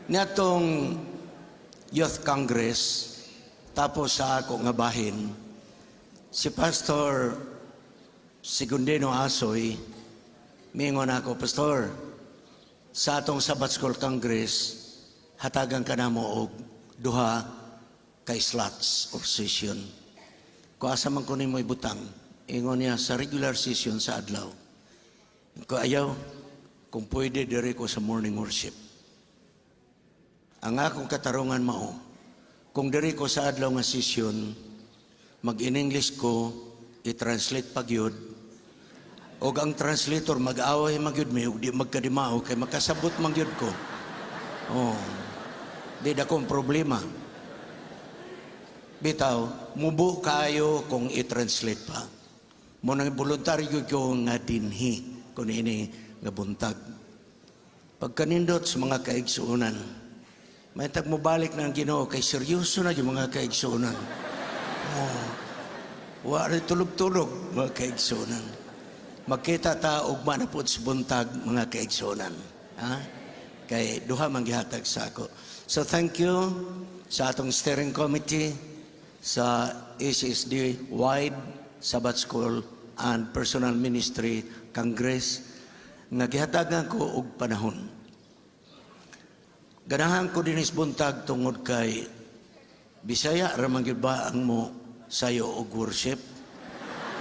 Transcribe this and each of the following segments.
Nitong Youth Congress, tapos sa ako nga bahin, si Pastor Segundino Asoy, mingon ako, Pastor, sa atong Sabbath School Congress, hatagan ka na mo og duha kay slots of session. Kung asa man ko ni mo ibutang, ingon niya sa regular session sa adlaw. Kung ayaw, kung pwede diri ko sa morning worship. Ang akong katarungan mao, kung diri ko sa adlaw nga session, mag-in-English ko, i-translate pagyud, o ang translator mag-away magyud mi, di magkadimao, kay makasabot magyud ko. Oh, di da kong problema. Bitaw, mubo kayo kung i-translate pa. Munang voluntaryo ko nga dinhi, kung ini nga buntag. Pagkanindot sa mga kaigsuunan, may tagmubalik ng Ginoo kay seryoso na yung mga kaigsuunan. Oh, wari tulog-tulog mga kaigsuunan. Magkita ta og manapod sa buntag mga kaigsuunan. Ha? Kay duha man gihatag sa ako. So thank you sa atong steering committee, sa ACSD Wide, Sabbath School, and Personal Ministry Congress, nga gihatagan ko og panahon. Ganahan ko dinis buntag tungod kay Bisaya ramang gyud ba ang mo sayo og worship.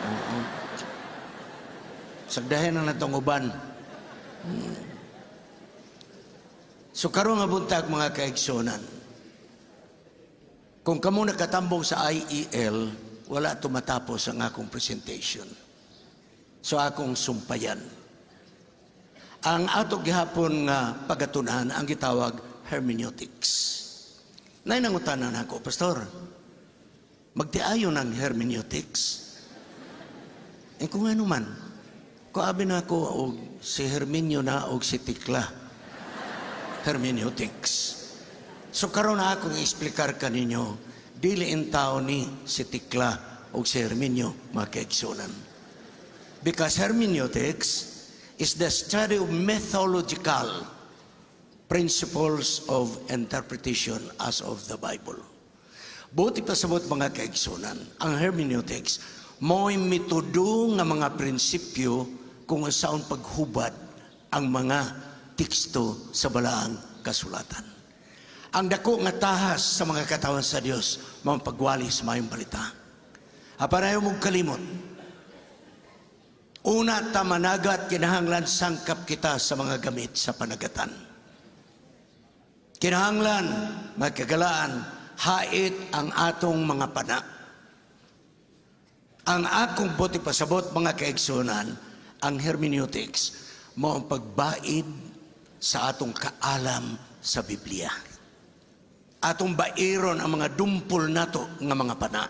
Oo. Sagdahen na natong uban. So karon nga buntag mga kaigsonan, kung kamo nakatambong sa IEL, wala tumatapos ang akong presentation. So akong sumpayan. Ang ato gihapon nga pagatunan ang gitawag hermeneutics. Nanangutanan ako, Pastor, magtiayo ng hermeneutics. Kung ano man, kuabi na ako og si Herminio na og si Tikla. Hermeneutics. So karon na akong i-explicar kaninyo, dili in tao ni si Tikla og si Herminio makaigsunan. Because hermeneutics is the study of methodological principles of interpretation as of the Bible. Buti pasabot mga kaigsunan, ang hermeneutics, mo'y metodo nga mga prinsipyo kung saan paghubad ang mga teksto sa balaang kasulatan. Ang dako nga tahas sa mga katawan sa Dios, mga pagwali sa mayong balita. Apanayo mong kalimot, una, tamanagat, kinahanglan sangkap kita sa mga gamit sa panagatan. Kinahanglan, magkagalaan, hait ang atong mga pana. Ang akong buti pasabot mga kaigsunan, ang hermeneutics, mo ang pagbaid sa atong kaalam sa Biblia. Atong bairon ang mga dumpol nato nga mga pana.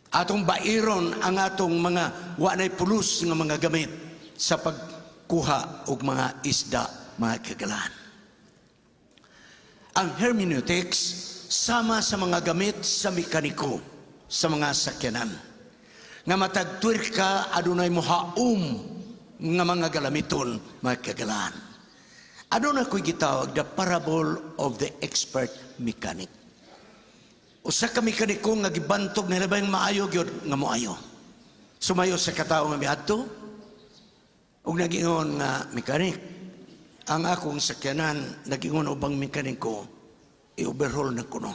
Atong bairon ang atong mga wanay pulos nga mga gamit sa pagkuha og mga isda, mga kagalaan. Ang hermeneutics sama sa mga gamit sa mekaniko sa mga sakyanan. Nga matagtuir ka adunay mohaum nga mga galamiton, mga kagalaan. Adunay ko'y gitawag the parable of the expert mechanic. Usa ka mekaniko nga gibantog na labay maayo gyud nga moayo. Sumayo sa katawo nga miadto ug nagingon nga mekanik, ang akong sakyanan, nagingon ubang mekaniko, i-overhaul na kuno.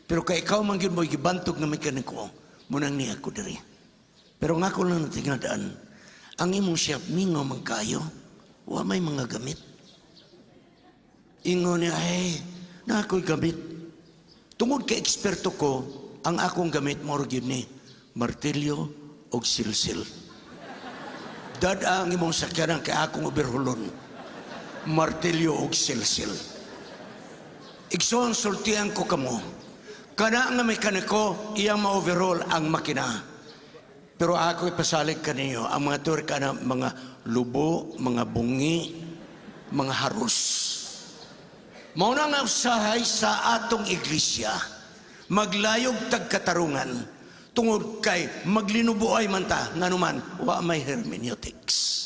Pero kay ikaw man yun mo, gibantog na mekaniko, munang niya ko diri. Pero nga ko lang natingadaan, ang imong siya, mingaw magkayo, wa may mga gamit. Ingon niya, na ako'y gamit. Tungod kay eksperto ko, ang akong gamit, morgyod ni, martilyo o silsil. Dada ang imong sakyanan kay akong overhaulon, martilyo o silsil. Igsoon sultihan ko kamo, kana nga mekaniko, iyang ma-overhaul ang makina. Pero ako ipasalig kaninyo, ang mga tour ka na mga lubo, mga bungi, mga harus. Mauna nga usahay sa atong iglesia, maglayog tagkatarungan, tungod kay maglinubuay man ta, nga naman, wa may hermeneutics.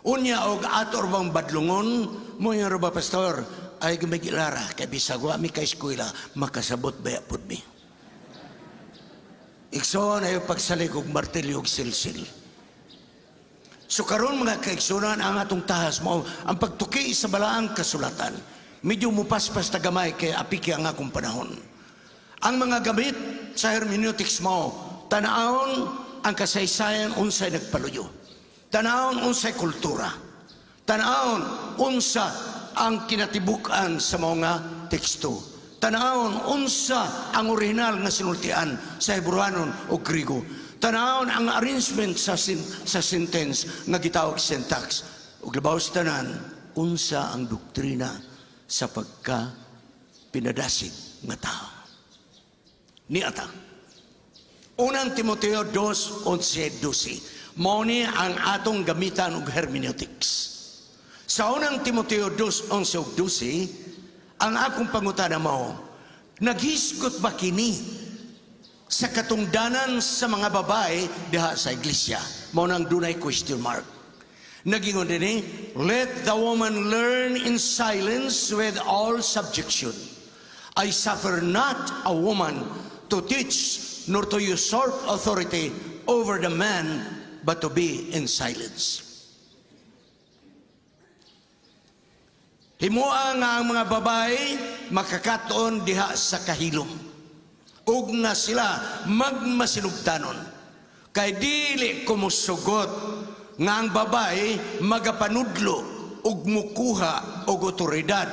Unya og ator bang badlungon mo yung ba pastor ay gumigilara kay bisag wa mi kay eskwela makasabot baya pud mi. Ikson ay pagsalig og martilyo og silsil. So karon mga kaigsunan ang atong tahas mo ang pagtuki sa balaang kasulatan. Medyo mupaspas na gamay kay apiki ang akong panahon. Ang mga gamit sa hermeneutics mo, tanahon ang kasaysayan unsay nagpaluyo. Tanahon unsay kultura. Tanahon unsa ang kinatibukan sa mga teksto. Tanahon unsa ang original nga sinultian sa Hebrewanon o Griego. Tanahon ang arrangement sa sentence nga gitawag syntax. Ug labaw sa tanan, unsa ang doktrina sa pagka pinadasig nga tao. Niata. Unang Timoteo 2:11-12. Mao ni ang atong gamitan og hermeneutics. Sa unang Timoteo 2:11-12, ang akong pangutana mao, naghisgot ba kini sa katungdanan sa mga babae diha sa iglesia? Mao nang dunay question mark. Nagingon dinhi, let the woman learn in silence with all subjection. I suffer not a woman to teach nor to usurp authority over the man, but to be in silence. Himuang nga ang mga babae makakatoon diha sa kahilom. Ug na sila magmasinugtanon. Kay dili kumusugot nga ang babae magapanudlo ug mukuha og otoridad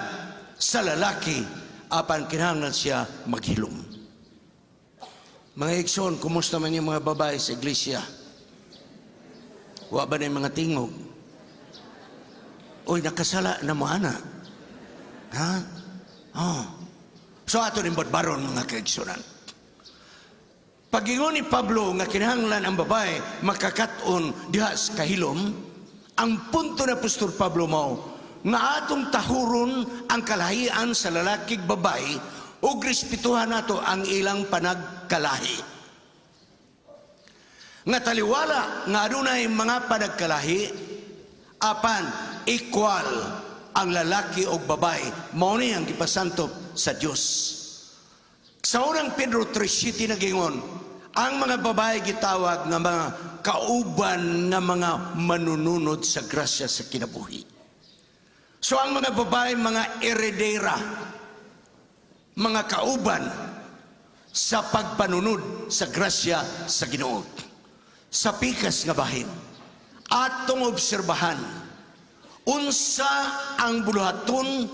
sa lalaki apan kinahanglan siya maghilom. Mga igsoon, kumusta man yung mga babae sa iglesia? Wa ba na yung mga tingog? Uy, nakasala na mo ana. Ha? Oh. So ato rin baron mga kaigsunan. Pagingon ni Pablo nga kinahanglan ang babae makakaton diha sa kahilom, ang punto na Apostol Pablo mao nga atong tahuron ang kalahian sa lalakig babae ug respetuhan nato ang ilang panagkalahi. Nga taliwala nga adunay mga panagkalahi apan equal ang lalaki o babae. Mao ni ang gipasantop sa Dios. Sa unang Pedro 3:7 nagingon, ang mga babae gitawag nga mga kauban nga mga manununod sa grasya sa kinabuhi. So ang mga babae mga heredera, mga kauban sa pagpanunod sa grasya sa Ginoo. Sa pikas nga bahin, atong obserbahan unsa ang buluhaton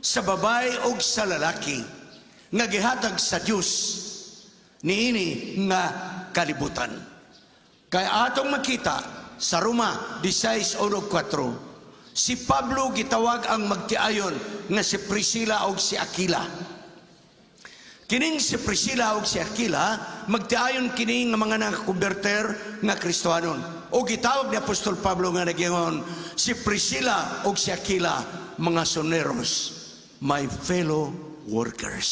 sa babae o sa lalaki nga gihatag sa Dios niini nga kalibutan. Kaya atong makita sa Roma 16:4, si Pablo gitawag ang magtiayon nga si Priscilla o si Aquila. Kining si Priscilla o si Aquila, magtiayon kining nga mga nakakonverter nga Kristohanon. O gitawag ni Apostol Pablo nga nagingon, si Priscilla o si Aquila, mga soneros, my fellow workers.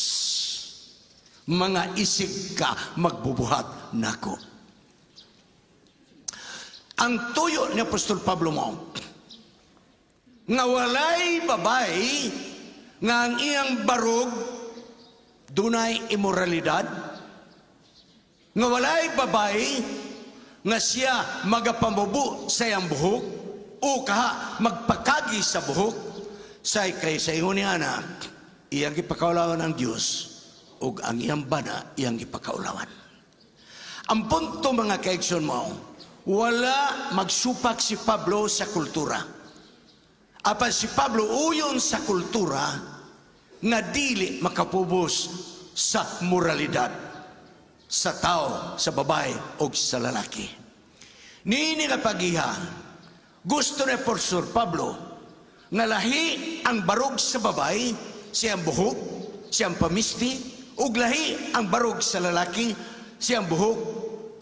Mga isig ka magbubuhat nako. Ang tuyo ni Apostol Pablo mo, nga walay babae, nga ang iyang barog, dunay immoralidad, nga walay babae nga siya magapamubo sa iyang buhok o kaha magpakagi sa buhok say kay sa ingon ni anak iyang gipakaulawan ng Dios ug ang iyang bana iyang gipakaulawan. Ang punto mga kaigsoon mo, wala magsupak si Pablo sa kultura. Apan si Pablo uyon sa kultura nga dili makapubos sa moralidad sa tao, sa babae o sa lalaki. Niini nga pagiha, gusto ni Apostol Pablo nga lahi ang barog sa babae, siyang buhok, siyang pamisti, ug lahi ang barog sa lalaki, siyang buhok,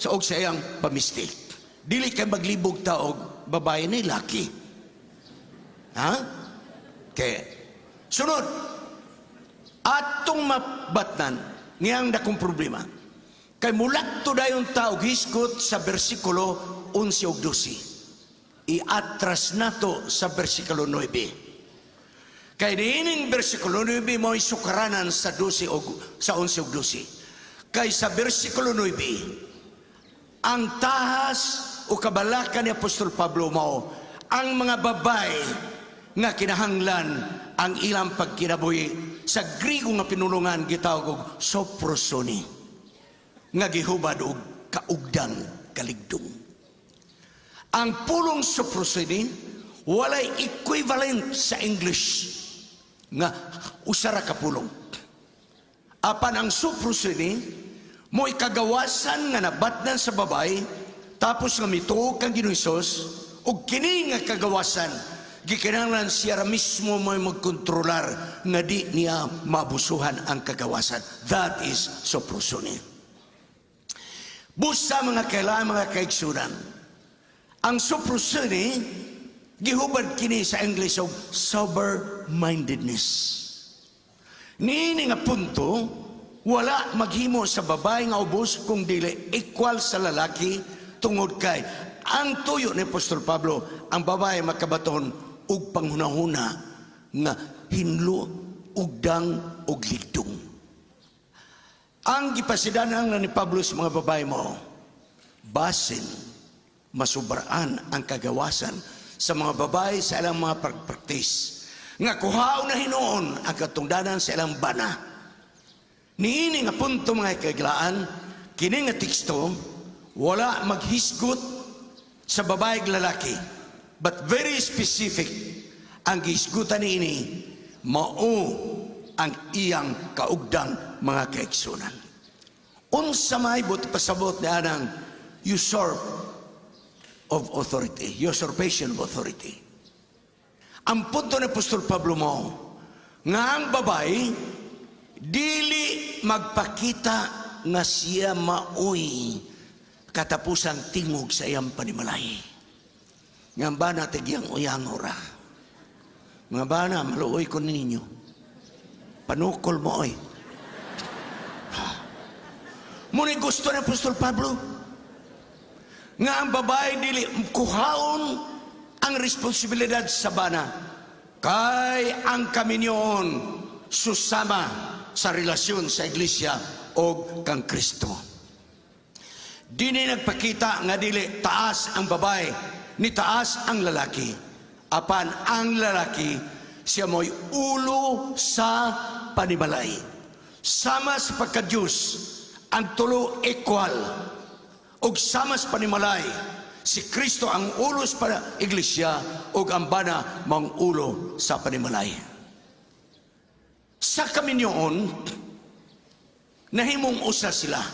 og sa iyang pamisti. Dili kay maglibog taog babae ni laki. Ha? Okay. Sunod, atong mabatnan ngayang dakong problema. Kay mulat to dayon taog hisgot sa bersikulo 11 ug 12. iatras nato sa versikulo 9. Kay diining versikulo 9 mo'y sukaranan sa 12 o sa 11 o 12. Kay sa versikulo 9, ang tahas o kabalakan ni Apostol Pablo mao ang mga babae nga kinahanglan ang ilang pagkinabuhi sa Griego nga pinulungan gitawag og soprosoni nga gihubad og kaugdang kaligdong. Ang pulong soprosoni walay equivalent sa English nga usara ka pulong. Apan ang soprosoni mo'y kagawasan nga nabatnan sa babay tapos nga mituog kang Ginoong Hesus ug kini nga kagawasan gikinahanglan siya mismo mo'y magkontrolar nga di niya mabusuhan ang kagawasan. That is soprosoni. Busa mga kailangan, mga kaigsunan, ang soprosoni gihubad kini sa English og sober-mindedness. Niini nga punto, wala maghimo sa babae nga ubos kung dili equal sa lalaki tungod kay ang tuyo ni Apostol Pablo, ang babae makabaton ug panghunahuna nga hinlo, ugdang ug ligdong. Ang gipasidanan ni Pablo sa mga babae mo, basin, masubraan ang kagawasan sa mga babae sa ilang mga pagpraktis nga kuhaon na hinuon ang katungdanan sa ilang bana. Niini nga punto mga kaglaan, kini nga teksto wala maghisgot sa babae ug lalaki, but very specific ang gihisgutan niini mao ang iyang kaugdang mga kaigsunan. Unsa may buti pasabot ni anang usurpation of authority. Ang punto ni Apostol Pablo mo nga ang babae dili magpakita nga siya maoy katapusang tingog sa iyang panimalay. Nga ba na tigyang uyang ora? Nga ba na maluoy ko ninyo? Panukol mo oy. Muni gusto ni Apostol Pablo nga ang babae dili kuhaon ang responsibilidad sa bana kay ang kaminyoon susama sa relasyon sa iglesia o kang Kristo. Dini nagpakita nga dili taas ang babae ni taas ang lalaki. Apan ang lalaki siya mo'y ulo sa panimalay. Sama sa pagka-Diyos ang tulo equal. Og sama sa panimalay, si Kristo ang ulo sa iglesia og ang bana mang ulo sa panimalay. Sa kaminyoon, nahimong usa sila.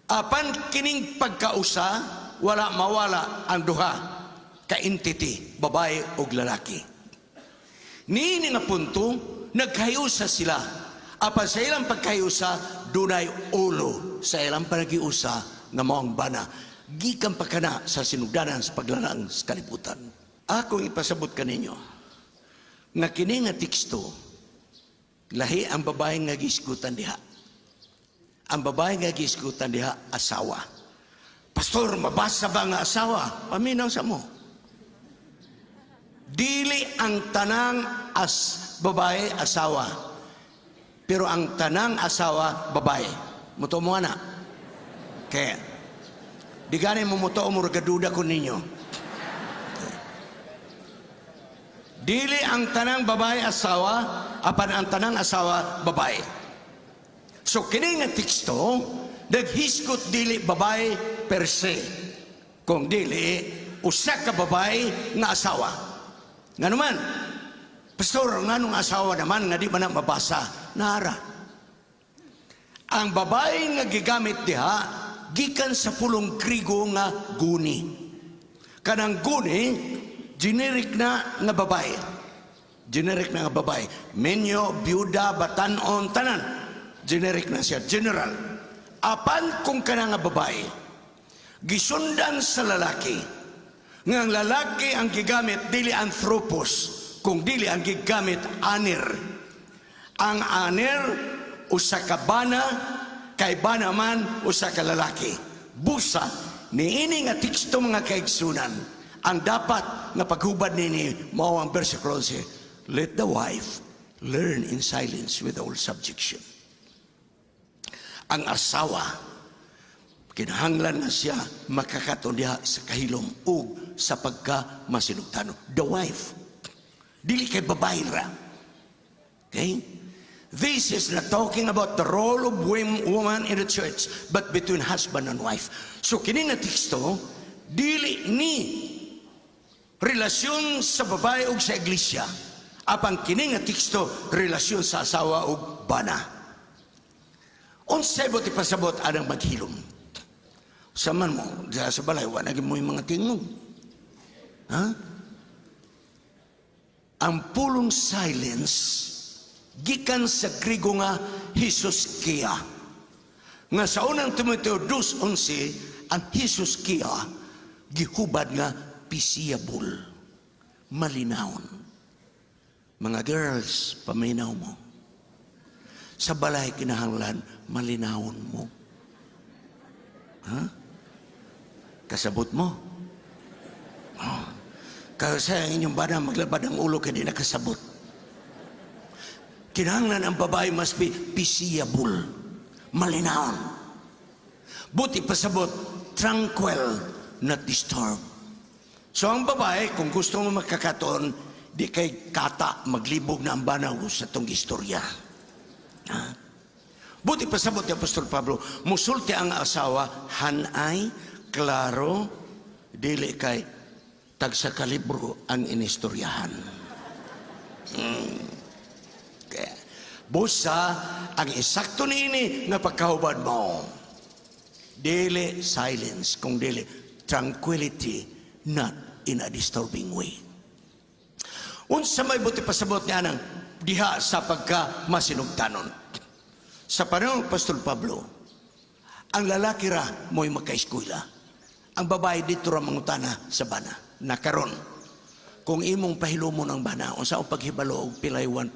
Apan kining pagkausa, wala mawala ang duha ka entity, babae og lalaki. Niini nga punto, nagkayusa sila. Apan sa ilang pagkayusa, dunay ulo sa ilang panagiusa nga maong bana. Gikan pa kana sa sinugdanan sa paglanang sa kalibutan. Akong ipasabot kaninyo, nga kini nga teksto, lahi ang babae nga gisgutan diha. Ang babae nga gisgutan diha, asawa. Pastor, mabasa ba nga asawa? Paminaw sa mo. Dili ang tanang babae, asawa. Pero ang tanang asawa, babae. Muto mo na. Kaya, di gani mo muto mo regaduda ko ninyo. Dili ang tanang babae, asawa, apan ang tanang asawa, babae. So, kini nga teksto, naghiskot dili babae per se. Kung dili, usa ka babae nga asawa. Nga naman, pastor, nga nung asawa naman, nga di ba na mabasa? Nara. Ang babae nga gigamit diha, gikan sa pulong Griego nga guni. Kanang guni, generic na nga babae. Generic na nga babae. Menyo, byuda, batanon, tanan. Generic na siya, general. Apan kung kana nga babae, gisundan sa lalaki, nga ang lalaki ang gigamit dili anthropos, kung dili ang gigamit anir. Ang anir, usa ka bana, kay bana man, usa ka lalaki. Busa, niini nga teksto mga kaigsunan, Ang dapat nga paghubad nini mao ang versikulo siya, let the wife learn in silence with all subjection. Ang asawa, kinahanglan na siya makakaton diha sa kahilom ug sa pagka masinugtano. The wife, dili kay babae ra. Okay? This is not talking about the role of woman in the church, but between husband and wife. So kini nga teksto, dili ni relasyon sa babae ug sa iglesia. Apang kini nga teksto, relasyon sa asawa ug bana. Unsay buti pasabot anang maghilom. Saman mo, diya sa balay, wala naging mo yung mga tingog. Ha? Ang pulong silence, gikan sa Grigo nga Jesus Kia. Nga sa unang Timoteo 2:11, ang Jesus Kia, gihubad nga peaceable, malinawon. Mga girls, paminaw mo. Sa balay kinahanglan, malinawon mo. Ha? Kasabot mo. Oh. Kasi ang inyong bana maglabad ang ulo kaya di nakasabot. Kinahanglan ang babae must be peaceable, malinawon. Buti pasabot, tranquil, not disturbed. So ang babae, kung gusto mo magkakaton, di kay kata maglibog na ang banaw sa tong istorya. Ha? Buti pasabot ni Apostol Pablo, musulti ang asawa, hanay, klaro, dili kay tagsa kalibro ang inistoryahan. Kaya, busa, ang isakto niini nga pagkahubad mo, dili silence, kung dili tranquility, not in a disturbing way. Unsa may buti pasabot niya ng diha sa pagka masinugtanon. Sa panahon Apostol Pablo, ang lalaki ra mo'y magka-eskwela. Ang babae dito ra mangutana sa bana. Nakaron, kung imong pahilumon ang bana, unsa ang paghibalo og pilay 1+1.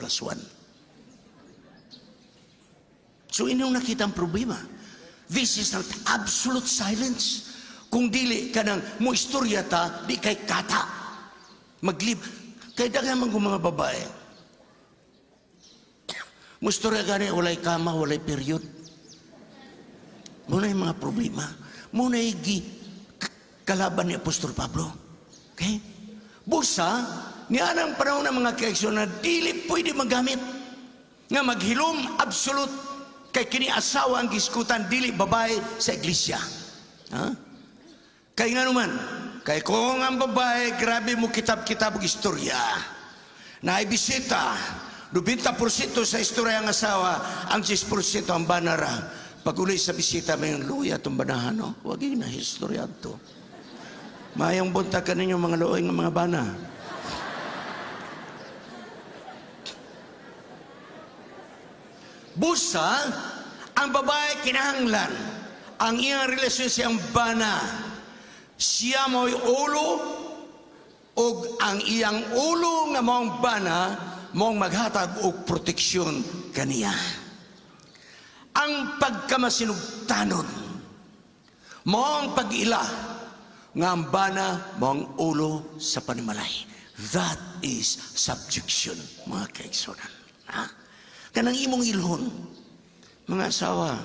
So inyong nakita ang problema. This is not absolute silence. Kung dili ka nang mo istorya ta, di kay kata. Maglib. Kaya dagan man kung mga babae. Mo istorya gani, walay kama, walay period. Muna yung mga problema. Muna yung kalaban ni Apostol Pablo. Okay? Busa, niya ang panahon ng mga kaeksyon na dili pwede magamit. Nga maghilom, absolute. Kay kini asawa ang giskutan, dili babae sa iglesia. Ha? Kay nga naman, kay kung ang babae, grabe mo kitab-kitab og istorya. Naibisita, 90% sa istorya ang asawa, ang 10% ang banara. Pag uli sa bisita, may luya itong banahan, no? Huwag yun na istorya ito. Mayang buntag ka ninyo mga luoy ng mga bana. Busa, ang babae kinahanglan, ang iyang relasyon siyang bana, siya mo'y ulo, o ang iyang ulo nga mong bana, mong maghatag og proteksyon kaniya. Ang pagkamasinugtanon, mong pag-ila, nga ang bana mong ulo sa panimalay. That is subjection, mga kaigsonan. Ha? Kanang imong ilhon, mga asawa,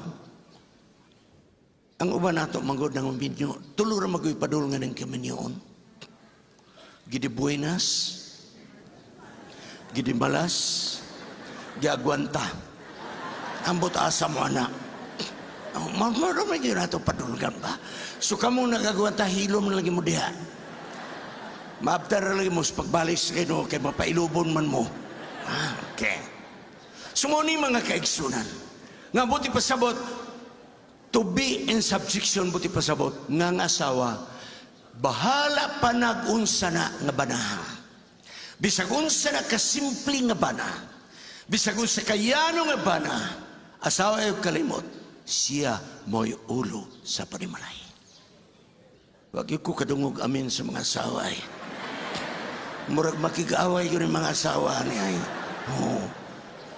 ang uban nato manggod ng video, tulo ra magoy padulngan ng kaminyoon. Gidi buenas, gidi malas, giagwanta. Ambot asa mo anak. Marami yun nato padulngan ba? So kamo nagagwanta, hilom na lagi mo diha. Maabtar na lagi mo sa pagbalis kayo, kay mapailubon man mo. Okay. Sumuni mga kaigsunan. Nga buti pasabot, to be in subjection, buti pasabot, nga ang asawa, bahala pa nag-unsa na nga banahan. Bisag unsa na kasimple nga bana, bisag unsa kayano nga bana, asawa ay kalimot, siya mo'y ulo sa panimalay. Wag ko kadungog amin sa mga asawa ay. Murag makig-away yun yung mga asawa ni ay. Oh.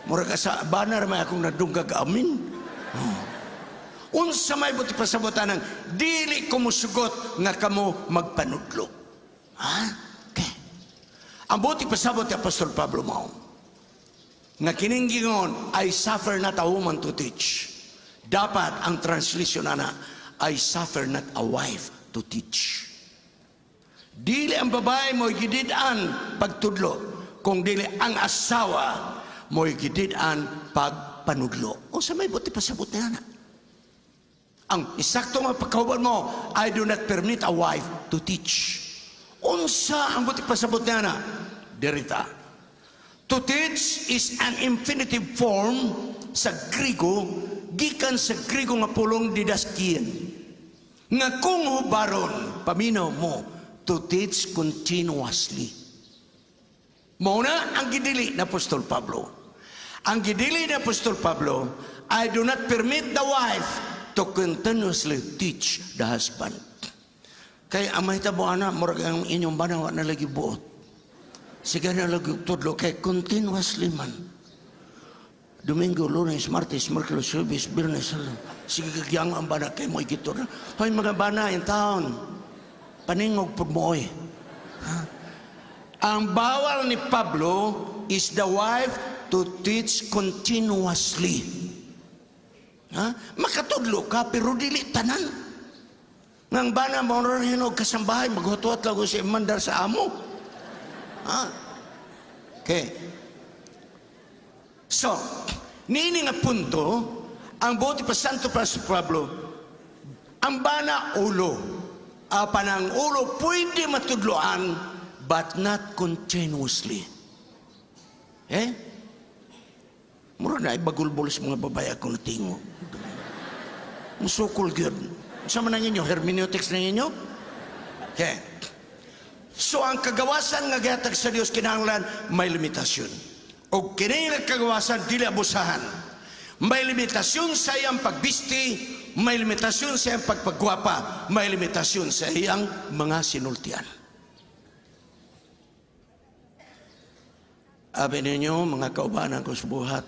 Murag asa, banar may akong nadunggag amin. Oh. Unsa may buti pasabotan ng dili ko musugot nga kamo magpanudlo. Ha? Okay. Ang buti pasabot ni Apostol Pablo mao. Nga kining gingon, I suffer not a woman to teach. Dapat ang translation na I suffer not a wife to teach. Dili ang babae mo'y gididan pagtudlo, kung dili ang asawa mo'y gididan pagpanudlo. O sa may buti pasabot na na. Ang isakto nga pagkauban mo, I do not permit a wife to teach. Unsa ang buti pasabot na na? Derita. To teach is an infinitive form sa Grigo, gikan sa Grigo nga pulong didaskian. Nga kung hubaron, paminaw mo, to teach continuously. Muna ang gidili na Apostol Pablo. Ang gidili na Apostol Pablo, I do not permit the wife to continuously teach the husband. Kaya ang mahitabo ana, murag ang inyong banawa na lagi buot. Sige na lagi tudlo, kay continuously man. Domingo, Lunes, Martes, Merkulis, Huwebes, Biyernes, sige kagyang ang bana kay mo ikitor. Hoy mga bana, yung taon, paningog po mo eh. Ang bawal ni Pablo is the wife to teach continuously. Makatudlo ka, pero dili tanan. Nang bana mo rin hinog kasambahay, maghutuat lang si mandar sa amo. Okay. So, nini nga punto, ang buti pa Santo Pablo, ang bana ulo, panang ulo pwede matudloan, but not continuously. Mura na ibagulbol sa mga babae akong natingo. Musukol gyud. Sama na ninyo, hermeneutics na ninyo? Okay. So ang kagawasan nga gihatag sa Dios kinahanglan may limitasyon. O kini nga kagawasan dili abusahan. May limitasyon sa iyang pagbisti, may limitasyon sa iyang pagpagwapa, may limitasyon sa iyang mga sinultian. Abi ninyo, mga kaubanan ko sa buhat,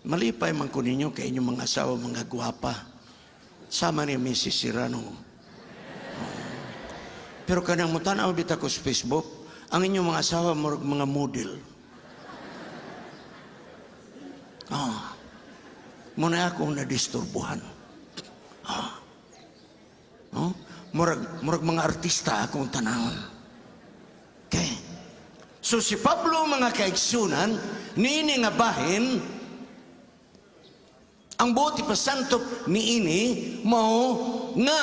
malipay man ko ninyo kay inyong mga asawa, mga gwapa. Sama ni Mrs. Sirano. Pero kanang mutanaw bita ko sa Facebook, ang inyong mga asawa, mga model. Muna ako nadisturbuhan. Murag mga artista akong tanawon. Okay. So si Pablo mga kaigsunan, niini nga bahin, ang buti pa santo niini, mao nga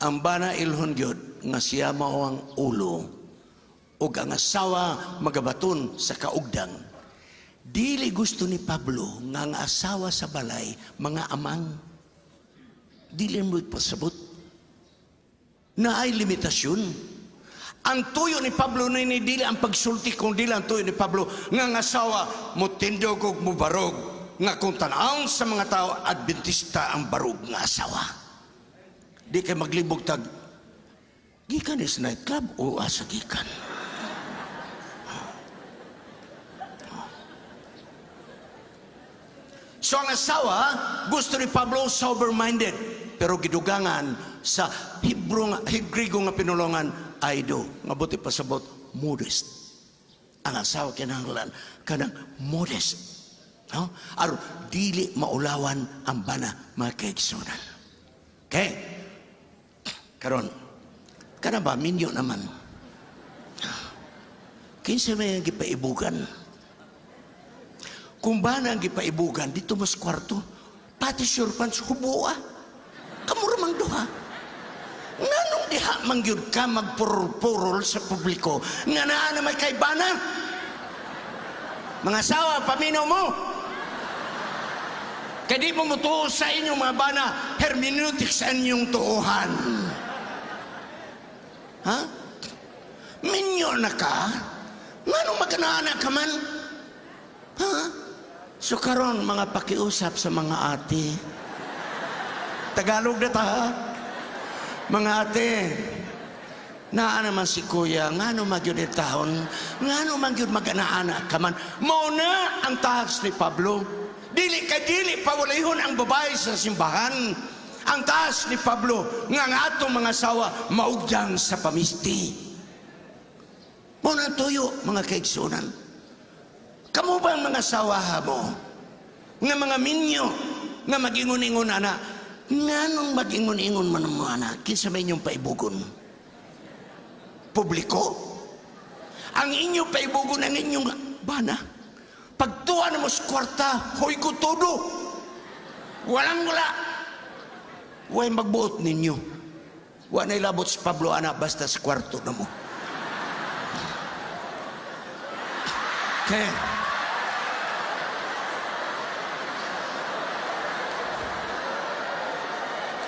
ang bana ilhon gyud nga siya mao ang ulo ug ang asawa magabaton sa kaugdang. Dili gusto ni Pablo nga ang asawa sa balay mga amang. Dili mo pasabot na ay limitasyon. Ang tuyo ni Pablo na dili ang pagsulti kung dili ang tuyo ni Pablo nga ang asawa mo tindog ug mo barog nga kung tan-aw sa mga tao Adventista ang barog nga asawa. Di kay maglibog tag gikan is nightclub o asa gikan. So ang asawa gusto ni Pablo sober-minded pero gidugangan sa Grigo nga pinulongan aido nga buti pasabot modest. Ang asawa kinahanglan kanang modest. Aron dili maulawan ang bana mga kaigsunan. Okay? Karon, kana ba, minyo naman. Kinsa may gipaibugan. Kung ba na ang gipaibugan, dito mas kwarto, pati sure pants, hubuha. Kamuramang duha. Nganong diha mangyud ka magpurol-purol sa publiko, nga naa na may kaibana? Mga asawa, paminaw mo. Kaya di mo mutuo sa inyong mga bana, hermeneutics sa inyong tuuhan. Minyo na ka? Nganong maganaana ka man? So karon mga pakiusap sa mga ate. Tagalog na ta, mga ate. Naa naman si kuya, ngano magyud itahon, ngano magyud maganaana ka man. Mauna ang tahas ni Pablo. Dili pawalihon ang babae sa simbahan. Ang taas ni Pablo nga nga atong mga asawa maugyang sa pamisti. Muna tuyo, mga kaigsunan. Kamu ba ang mga asawa mo? Nga mga minyo, nga mag-ingon-ingon ana, nga nung mag-ingon-ingon man mo ana, kinsa may inyong paibugon? Publiko? Ang inyong paibugon ang inyong bana. Pagtuwa na mo sa kwarta, hoy ko todo. Walang wala. Huwag magbuot ninyo. Huwag na ilabot si Pablo ana basta sa kwarto na mo. Okay.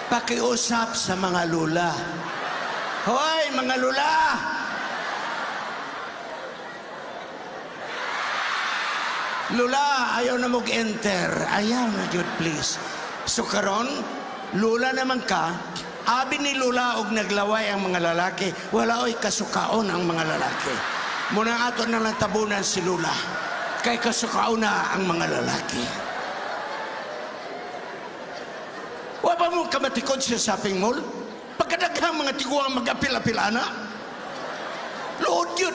Pakiusap sa mga lula. Hoy, mga lula! Lula, ayaw na mag-enter. Ayaw na, good please. So karon, lula naman ka, abi ni lula og naglaway ang mga lalaki, wala oy kasukaon ang mga lalaki. Muna ato na lang tabunan si lula, kay kasukaon na ang mga lalaki. Wa ba mo kamatikod sa shopping mall? Pagkadaghang mga tiguang mag-apil-apilana? Lood yun.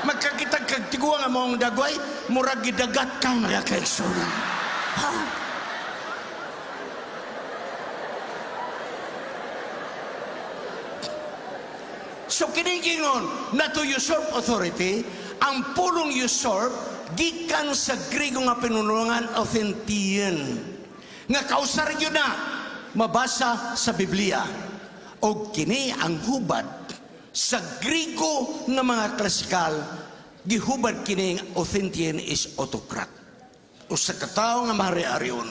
Magkakitag kagtiguang ang mong dagway, murag gidagat kang mga kaigsunan. Ha? So kiningingon na to usurp authority, ang pulong usurp, gikan sa Grigo nga pinulungan authentian. Nga kausar yun na, mabasa sa Biblia. O kini ang hubad sa Grigo nga mga klasikal, gihubad kini authentian is autocrat. O sa katao nga mahari-arion.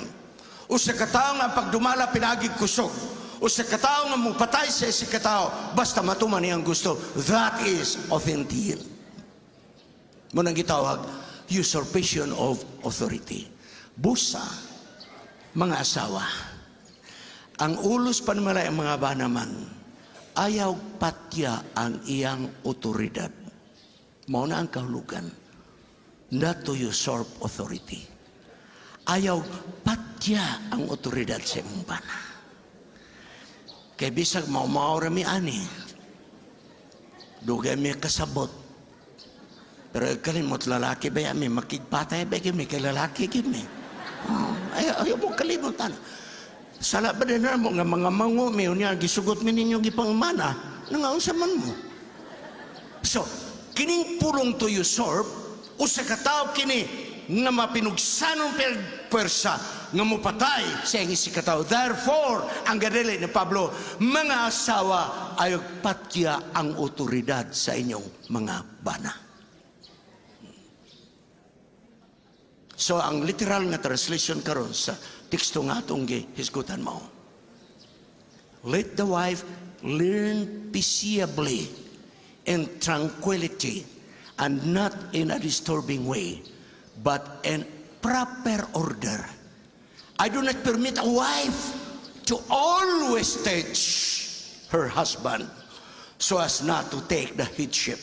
O sa katao nga pagdumala pinagig kusog. O sa katao nga mupatay sa si katao, basta matuman niyang gusto. That is authentian. Munang gitawag, usurpation of authority. Busa, mga asawa, ang ulos panmalay ang mga banaman, ayaw patya ang iyang otoridad. Mauna ang kahulugan, not to usurp authority. Ayaw patya ang otoridad sa imong bana. Kaya bisag maumaw rami ani, dugay may kasabot. Pero kalimot lalaki ba yan, may makigpatay ba yan, may kalalaki yan. Ayaw mo kalimutan. Sala ba din na mo nga mga mango, may unya, gisugot mo ninyo gipangmana, nangaunsa man mo. So, kining pulong to usurp, o sa katao kini, nga mapinugsanong pwersa, nga mupatay sa si katao. Therefore, ang gadili ni Pablo, mga asawa, ayaw patya ang otoridad sa inyong mga bana. So, ang literal nga translation karon sa teksto nga itong hisgutan mo. Let the wife learn peaceably in tranquility and not in a disturbing way, but in proper order. I do not permit a wife to always teach her husband so as not to take the headship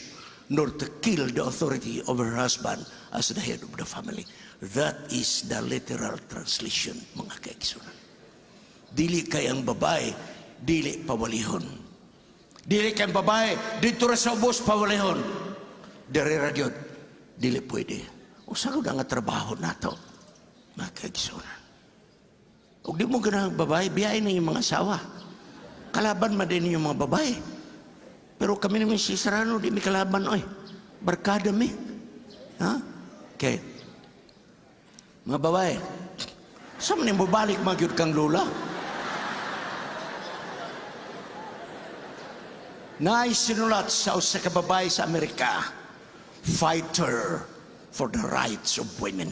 nor to kill the authority of her husband as the head of the family. That is the literal translation, mga kaigsunan. Dili kay ang babae, dili pawalihon. Dili kay ang babae, dito ra sa ubos pawalihon. Dere ra gyud, dili pwede. Usagod ang trabaho nato, mga kaigsunan. Ug di mo ganang babae, biyahe na yung mga asawa. Kalaban ma din yung mga babae. Pero kami naman si Sarano, di may kalaban, oy. Barkada mi. Ha? Okay. Mga babae, saan man yung bubalik magyud kang lula? Naisinulat sa usa ka babae sa Amerika, fighter for the rights of women.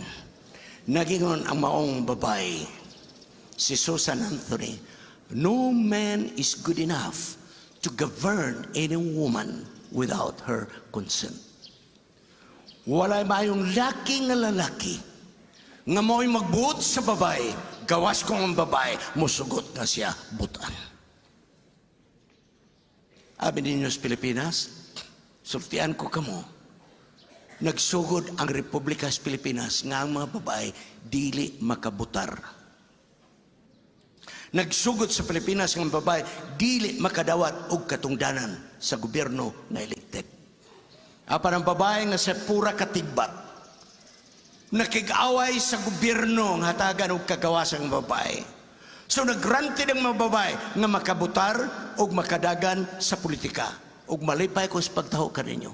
Nagingon ang maong babae, si Susan Anthony, no man is good enough to govern any woman without her consent. Wala mayong laki nga lalaki nga mo'y magbuot sa babae, gawas kong ang babae, musugot na siya butan. Abi ninyo sa Pilipinas, sultian ko kamo, nagsugod ang Republika sa Pilipinas nga ang mga babae dili makabutar. Nagsugod sa Pilipinas ng babae, dili makadawat og katungdanan sa gobyerno na elected. Apan ang babae nga sa pura katigbat, nakig-away sa gobyerno ng hatagan og kagawasang babae. So nagranted ang mga babae nga makabutar og makadagan sa politika. Og malipay ko sa pagtaho kaninyo.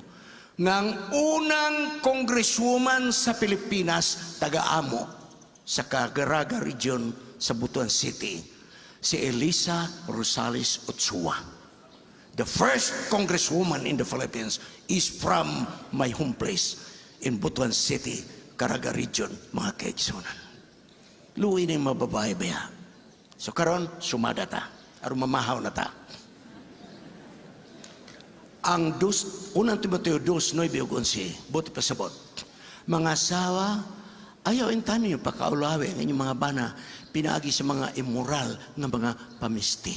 Ngang unang congresswoman sa Pilipinas, taga-amo sa Cagayaga Region sa Butuan City, si Elisa Rosales Ochoa. The first congresswoman in the Philippines is from my home place in Butuan City, Cagayaga Region, mga kaigsunan. Luwi na yung mga babae baya. So karon sumada ta, aron mamahaw na ta. Ang unang Timoteo 2:9-11, buti pasabot. Mga asawa, ayaw intani yung pagkaulawi ang inyong mga bana, pinaagi sa mga immoral ng mga pamisti,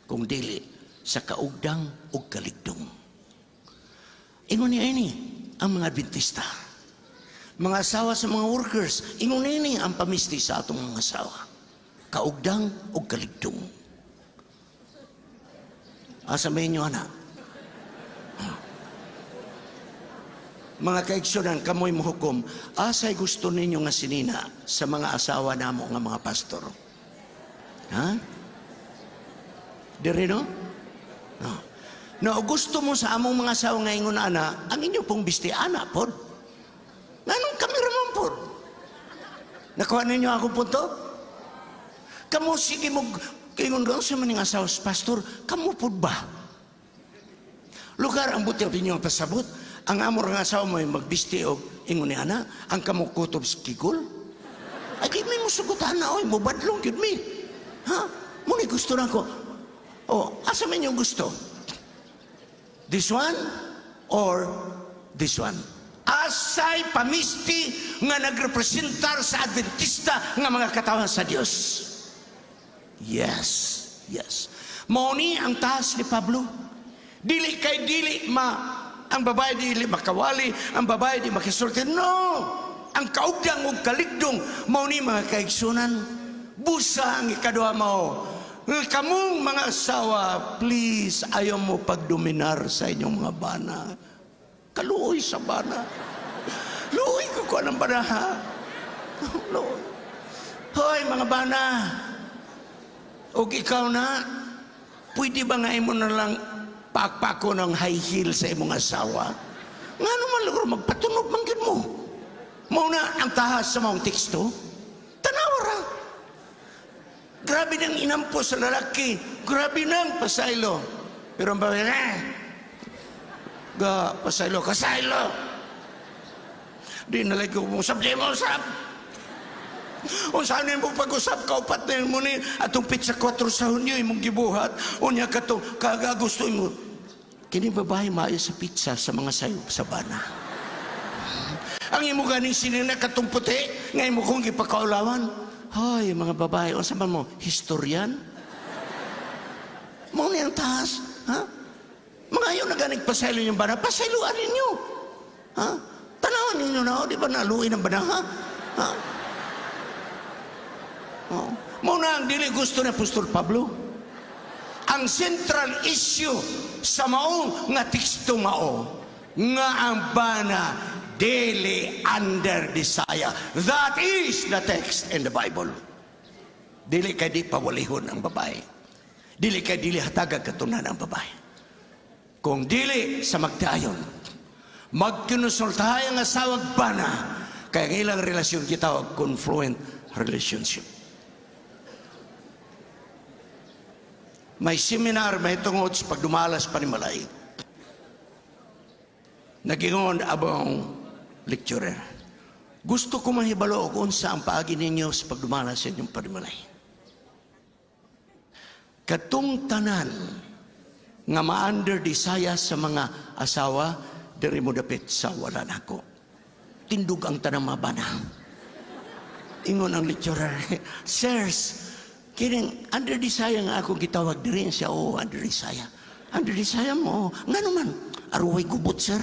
kung dili sa kaugdang o kaligdong. Ingon niya ini ang mga Adventista. Mga asawa sa mga workers, ingon ini ang pamisti sa atong mga asawa. Kaugdang o kaligdong. Asa may inyo, anak? Mga kaigsunan, kamoy mohukom, asay gusto ninyo nga sinina sa mga asawa namo nga mga pastor? Ha? Diri no? No. No, gusto mo sa among mga asawa nga ingon ana, ang inyo pong bisti ana pod. Nganong kameraman pod? Nakuha ninyo akong punto? Kamu sige mo ingon gaw sa maning asawa sa pastor, kamu pod ba? Lugar ang buti ninyo pasabot. Ang amor nga asawa mo magbisti o ingon ni ana, ang kamukutob sa kigol. Ay, di may musugutan na, oy, mubadlong, yun mi. Ha? Muni gusto na ko. O, asa man yung gusto? This one or this one? Asay pamisti nga nagrepresentar sa Adventista nga mga katawan sa Dios. Yes, yes. Mauni ang taas ni Pablo. Dili kay dili ang babae di makawali, ang babae di makisulti. No! Ang kaugdang o kaligdong, mauni mga kaigsunan, busa ang ikaduha mo. Kamong mga asawa, please, ayaw mo pagdominar sa inyong mga bana. Kaluoy sa bana. Luoy ko ng bana, ha? Luoy. Hoy, mga bana, o ikaw na, pwede ba nga mo na lang pakpako ng high heel sa imong asawa? Nga naman lagro magpatunog manggid mo. Mauna ang tahas sa mong teksto. Tanawara. Grabe nang inampo sa lalaki. Grabe nang pasaylo. Pero ang babae, ga pasaylo, kasaylo. Di nalagay ko mo usap, di mo usap. O saan mo pag-usap, kaupat na yun mo ni atong pizza 4 sa hunyo imong gibuhat. O niya ka to, kagagusto mo. Kini babae maayo sa pizza sa mga sayo sa bana. Ang imo ganing sinina katong puti, nga imo kong gipakaulawan. Hoy, mga babae, o saan mo, historian? Mo niyang taas, ha? Mga ayaw na ganing pasaylo yung bana, pasayloan ninyo. Ha? Tanawan ninyo na, di ba naluin ang bana, ha? Ha? Oh. Muna ang dili gusto ni Apostol Pablo. Ang central issue sa maong nga teksto mao nga ang bana dili under desire. That is the text in the Bible. Dili kay di pawalihon ang babae. Dili kay dili hatagag katunan ang babae. Kung dili sa magdayon, magkinusultahay ang asawag bana, kaya ang ilang relasyon kita o confluent relationship. May seminar, may tungod sa pagdumalas panimalay. Nagingon abang lecturer. Gusto ko mahibalo kung sa ang paagi ninyo sa pagdumalas sa inyong panimalay. Katong tanan nga ma-under desire sa mga asawa, diri mo dapit sa wala nako. Tindog ang tanang mabana. Ingon ang lecturer, sirs, kining under desire nga ako gitawag diri siya, oh, under desire. Under desire mo, nga naman, aruway gubot, sir.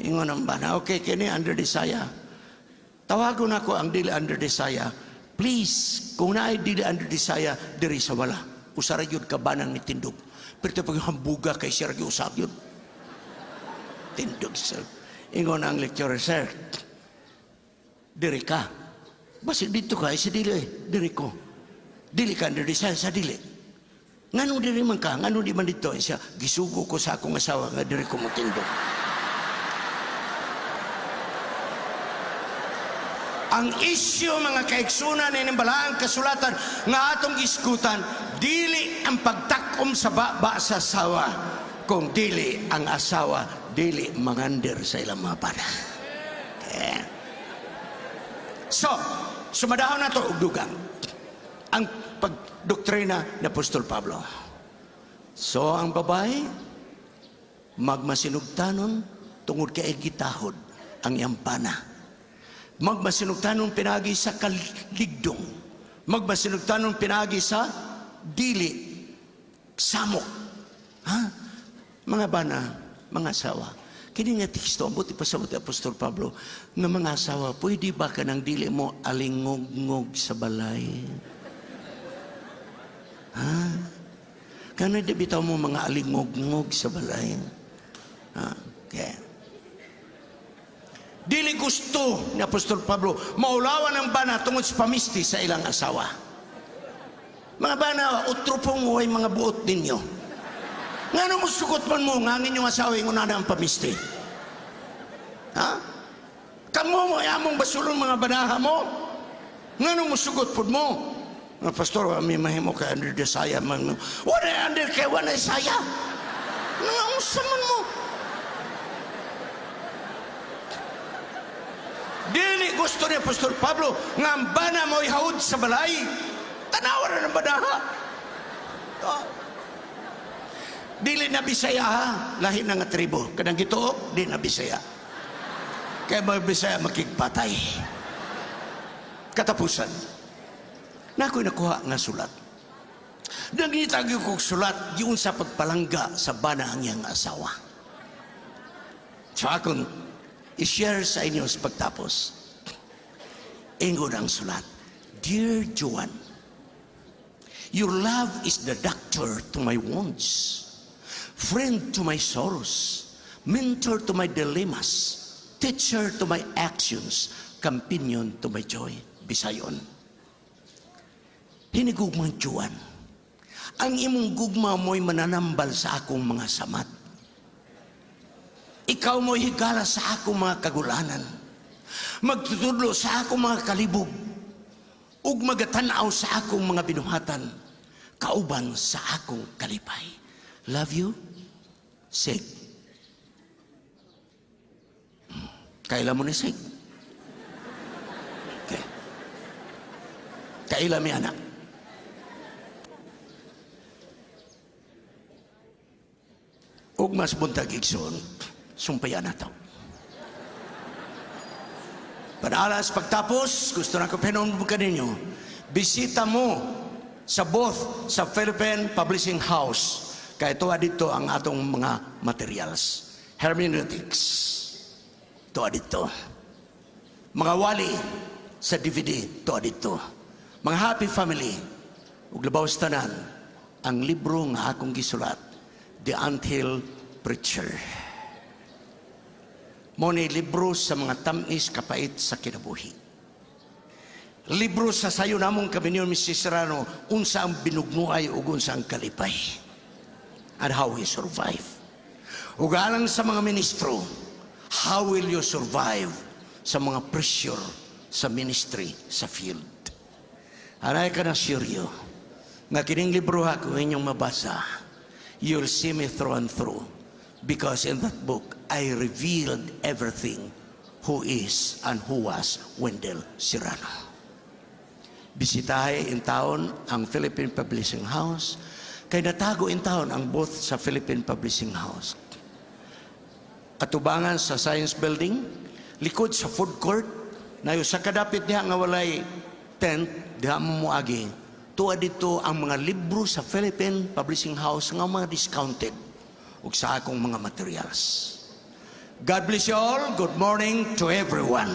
Ingon ang bana, okay, kini under desire. Tawagon ako ang dili under desire, Please, kung naay dili under desire, diri sa wala. Usara yun kabanang ni tindog. Pero pag hambuga kay siya rin usap yun. Tindog sir. Ingon ang lecturer, sir, diri ka. Basta dito ka, sa dili, diri ko. Dili ka under desire sa dili. Ngano diri man ka, ngano di man dito. Siya, gisugo ko sa akong asawa nga diri ko matindog. Ang isyu mga kaigsunan ni nimbalaan kasulatan nga atong iskutan, dili ang pagtakom sa baba sa asawa, kung dili ang asawa, dili mangander sa ilang mga bana. Okay. So, sumadahon na ito og dugang ang pagdoktrina ni Apostol Pablo. So, ang babae, magmasinugtanon tungod kay gitahod ang iyang bana. Magmasinugtanon pinagi sa kaligdong. Magmasinugtanon pinagi sa dili, samok. Ha? Mga bana, mga asawa. Kini nga teksto, buti pa sa buti Apostol Pablo, nga mga asawa, pwede ba ka ng dili mo alingog-ngog sa balay? Ha? Kano di bitaw mo mga alingog-ngog sa balay? Ha? Okay. Dili gusto ni Apostol Pablo maulawan ang bana tungod sa pamisti sa ilang asawa. Mga bana, utrupong huway mga buot ninyo. Ngano mo sugot man mo nga ninyong asawa yung unana ang pamisti? Ha? Kamu mo among basulong mga banaha mo? Ngano mo sugot po mo? Nga pastor, may mahimo ka under the saya man. Wala under kay wala saya. Nangangusaman mo. Dili gusto ni Apostol Pablo nga ang bana mo ihawod sa balay. Tanawa na ng banaha. Oh. Dili na Bisaya ha, lahi na nga tribo. Kanang gito, di na Bisaya. Kaya mga Bisaya makigpatay. Katapusan. Na ako'y nakuha nga sulat. Nangitag yung kong sulat yun sa pagpalangga sa bana ang iyang asawa. So akong i-share sa inyo sa pagtapos. Ingon ang sulat. Dear Joan, your love is the doctor to my wounds, friend to my sorrows, mentor to my dilemmas, teacher to my actions, companion to my joy. Bisayon. Hinigugmang Joan, ang imong gugma mo'y mananambal sa akong mga samat. Ikaw mo'y higala sa akong mga kagulanan, magtutudlo sa akong mga kalibog, ug magatanaw sa akong mga binuhatan, kauban sa akong kalipay. Love you, Sig. Kaila mo ni Sig? Okay. Kaila mi anak? Ug mas buntag igsoon, sumpayan na ito. Panalas pagtapos, gusto na ko pinunbukan ninyo, bisita mo sa both sa Philippine Publishing House. Kaya ito dito ang atong mga materials. Hermeneutics. Ito dito. Mga wali sa DVD. Ito dito. Mga happy family. Ug labaw sa tanan, ang libro nga akong gisulat, The Anthill Preacher. Moni libro sa mga tamis kapait sa kinabuhi. Libro sa sayo namong kaminyon Mrs. Serrano, unsa ang binugnuay ug unsa ang kalipay. And how we survive. Ug alang sa mga ministro, how will you survive sa mga pressure sa ministry, sa field. Anay ka na seryo, nga kining libro ha kung inyong mabasa, you'll see me through and through. Because in that book, I revealed everything who is and who was Wendell Serrano. Bisitahe in taon ang Philippine Publishing House, kay natago in taon ang both sa Philippine Publishing House. Atubangan sa Science Building, likod sa food court, na sa kadapit niya nga walay tent, diha mo muagi, tuwa dito ang mga libro sa Philippine Publishing House nga mga discounted ug sa akong mga materials. God bless you all. Good morning to everyone.